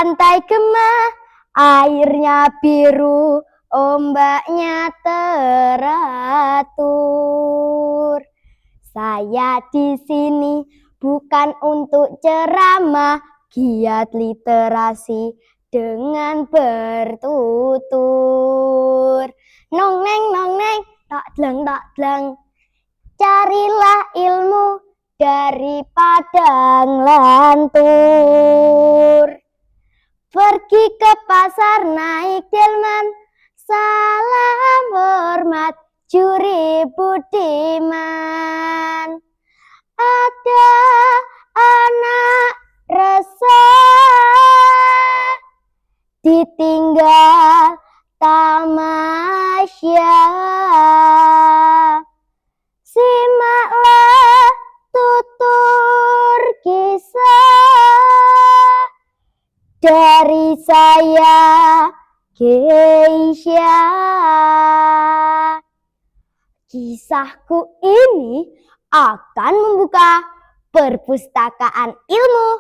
pantai Kemah, airnya biru, ombaknya teratur. Saya di sini bukan untuk ceramah, giat literasi dengan bertutur. Nong neng, tak dleng, carilah ilmu dari padang lantur. Pergi ke pasar naik delman, salam hormat juri budiman. Ada anak resah ditinggal tamasya, simaklah tutur kisah dari saya, Geisha. Kisahku ini akan membuka perpustakaan ilmu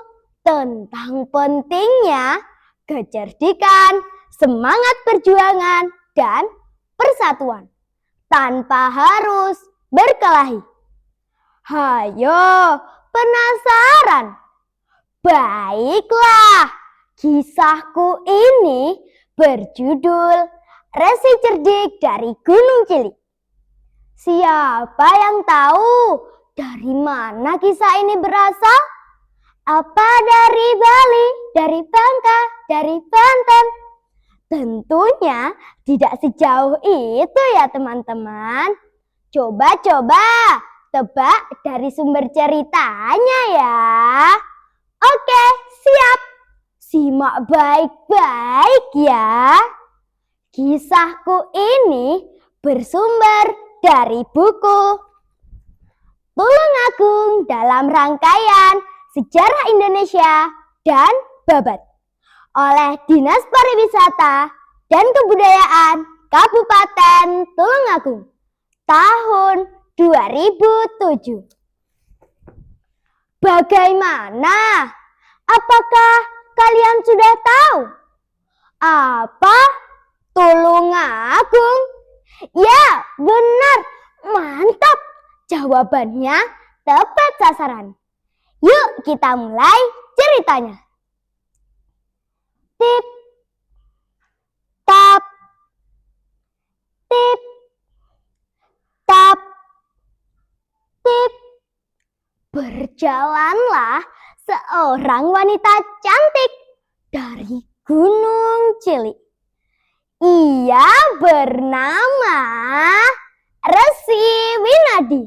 tentang pentingnya kecerdikan, semangat perjuangan, dan persatuan tanpa harus berkelahi. Hayo, penasaran? Baiklah, kisahku ini berjudul Resi Cerdik dari Gunung Cilik. Siapa yang tahu dari mana kisah ini berasal? Apa dari Bali, dari Bangka, dari Banten? Tentunya tidak sejauh itu ya teman-teman. Coba-coba tebak dari sumber ceritanya ya. Oke, siap. Simak baik-baik ya. Kisahku ini bersumber dari buku Tulungagung dalam rangkaian Sejarah Indonesia dan Babat oleh Dinas Pariwisata dan Kebudayaan Kabupaten Tulungagung tahun 2007. Bagaimana? Apakah kalian sudah tahu apa Tulungagung? Ya, benar. Mantap. Jawabannya tepat sasaran. Yuk kita mulai ceritanya. Tip, tap, tip, tap, tip. Berjalanlah seorang wanita cantik dari Gunung Cilik. Ia bernama Resi Winadi.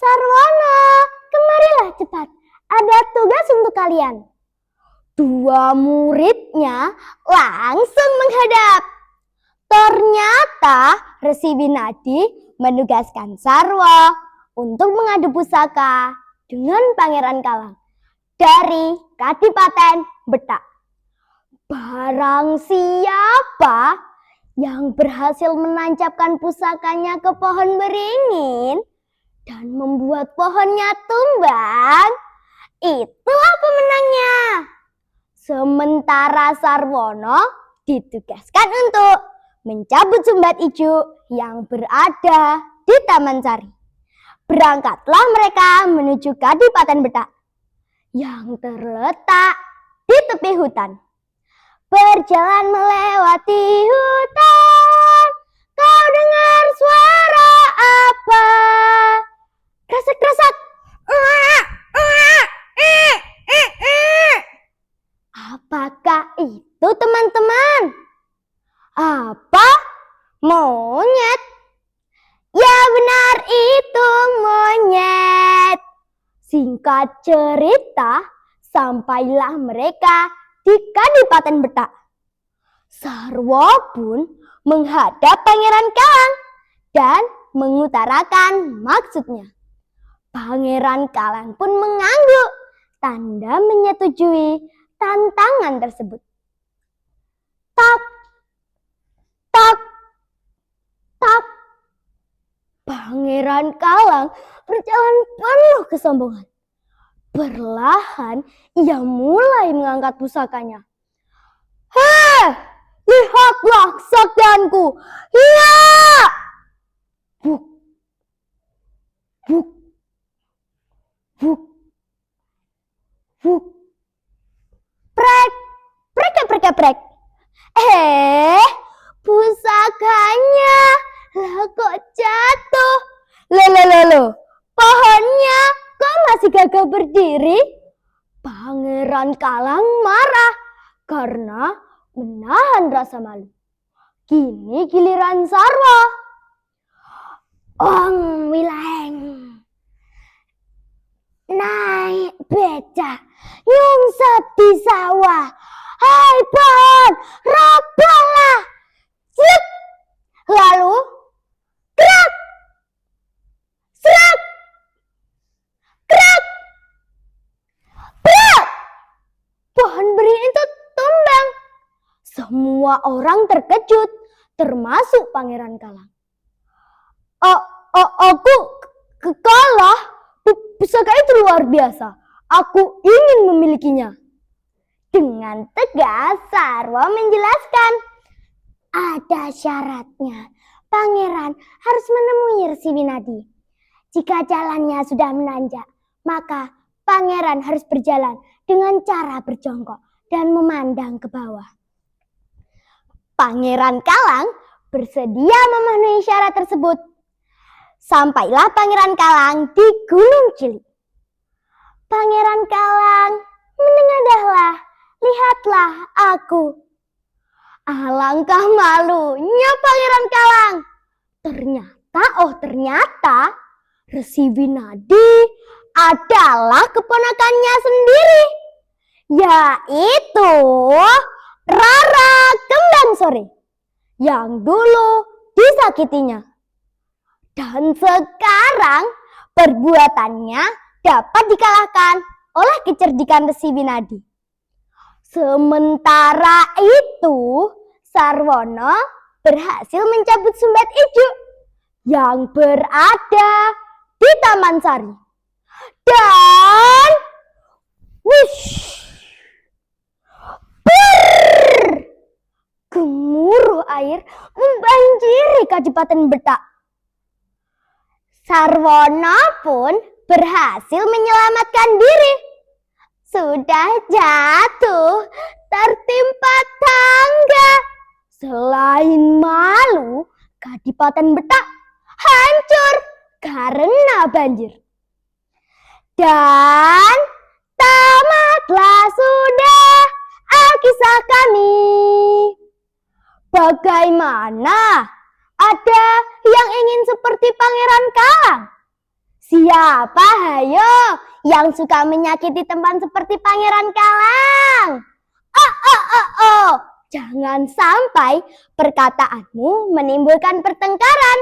Sarwono, kemarilah cepat. Ada tugas untuk kalian. Dua muridnya langsung menghadap. Ternyata Resi Winadi menugaskan Sarwo untuk mengadu pusaka dengan Pangeran Kalang dari Kadipaten Betak. Barang siapa yang berhasil menancapkan pusakanya ke pohon beringin dan membuat pohonnya tumbang, itulah pemenangnya. Sementara Sarwono ditugaskan untuk mencabut sumbat ijuk yang berada di Taman Sari. Berangkatlah mereka menuju Kadipaten Betak yang terletak di tepi hutan. Berjalan melewati hutan, kau dengar suara apa? Kresek-kresek. Apakah itu teman-teman? Apa? Monyet? Ya benar, itu monyet. Singkat cerita, sampailah mereka di Kadipaten Betak. Sarwo pun menghadap Pangeran Kalang dan mengutarakan maksudnya. Pangeran Kalang pun mengangguk, tanda menyetujui tantangan tersebut. Tak, tak, tak. Pangeran Kalang berjalan penuh kesombongan. Perlahan ia mulai mengangkat pusakanya. Hei, lihatlah kesaktianku. Ya! Buk, buk, buk, buk. Prek, prek, prek, prek. Pusakanya lah kok jatuh. Loh, pohonnya kok masih gagah berdiri? Pangeran Kalang marah karena menahan rasa malu. Kini giliran Sarwa. Ong Wileng naik beca nyungsep di sawah. Hai pohon, robohlah. Slep. Lalu krak, serak, krak, brak. Pohon beringin itu tumbang. Semua orang terkejut, termasuk Pangeran Kalang. Aku kalah. Pusaka itu luar biasa. Aku ingin memilikinya. Dengan tegas Sarwa menjelaskan. Ada syaratnya. Pangeran harus menemui Resi Winadi. Jika jalannya sudah menanjak, maka pangeran harus berjalan dengan cara berjongkok dan memandang ke bawah. Pangeran Kalang bersedia memenuhi syarat tersebut. Sampailah Pangeran Kalang di Gunung Cilik. Pangeran Kalang menengadahlah, lihatlah aku. Alangkah malunya Pangeran Kalang. Ternyata Resi Winadi adalah keponakannya sendiri, yaitu Rara Kembang Sore yang dulu disakitinya. Dan sekarang perbuatannya dapat dikalahkan oleh kecerdikan Resi Winadi. Sementara itu, Sarwono berhasil mencabut sumbat ijuk yang berada di Taman Sari. Dan gemuruh air membanjiri Kadipaten Betak. Sarwono pun berhasil menyelamatkan diri. Sudah jatuh tertimpa tangga. Selain malu, Kadipaten Betak hancur karena banjir. Dan tamatlah sudah kisah kami. Bagaimana? Ada yang ingin seperti Pangeran Kalang? Siapa hayo yang suka menyakiti teman seperti Pangeran Kalang? Jangan sampai perkataanmu menimbulkan pertengkaran.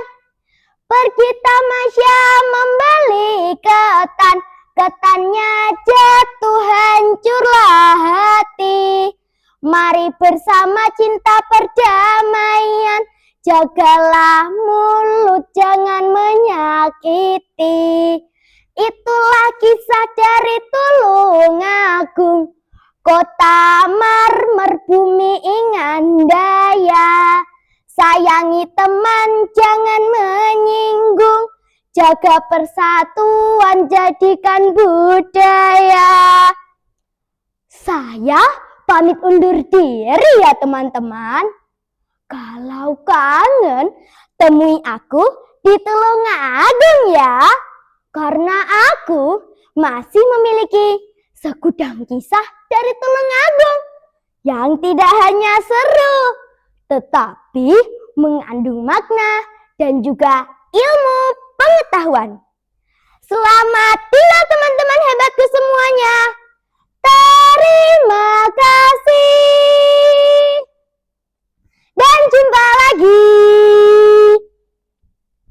Pergi tamasya membeli ketan, ketannya jatuh hancurlah hati. Mari bersama cinta perdamaian, jagalah mulut jangan menyakiti. Itulah kisah dari Tulungagung, kota marmer bumi Ingandaya. Sayangi teman jangan menyinggung, jaga persatuan jadikan budaya. Saya pamit undur diri ya teman-teman. Kalau kangen, temui aku di Tulungagung ya. Karena aku masih memiliki segudang kisah dari Tulungagung yang tidak hanya seru, tetapi mengandung makna dan juga ilmu pengetahuan. Selamat tinggal teman-teman